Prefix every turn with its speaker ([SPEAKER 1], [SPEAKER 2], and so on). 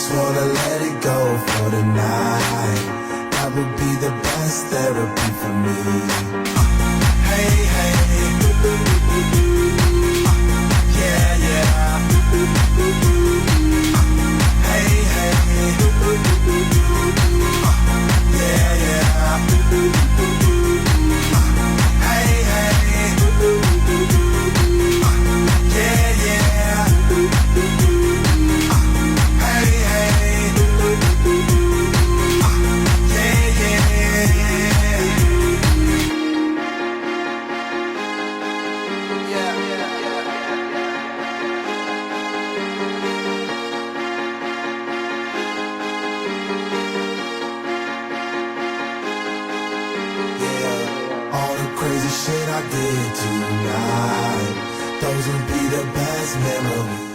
[SPEAKER 1] just wanna let it go for tonight. That would be the best therapy for me. Hey, hey, yeah, yeah. Hey, hey, yeah, yeah. Hey, hey, yeah, yeah. Hey, hey, yeah, yeah. All the crazy shit I did tonight, those would be the best memories.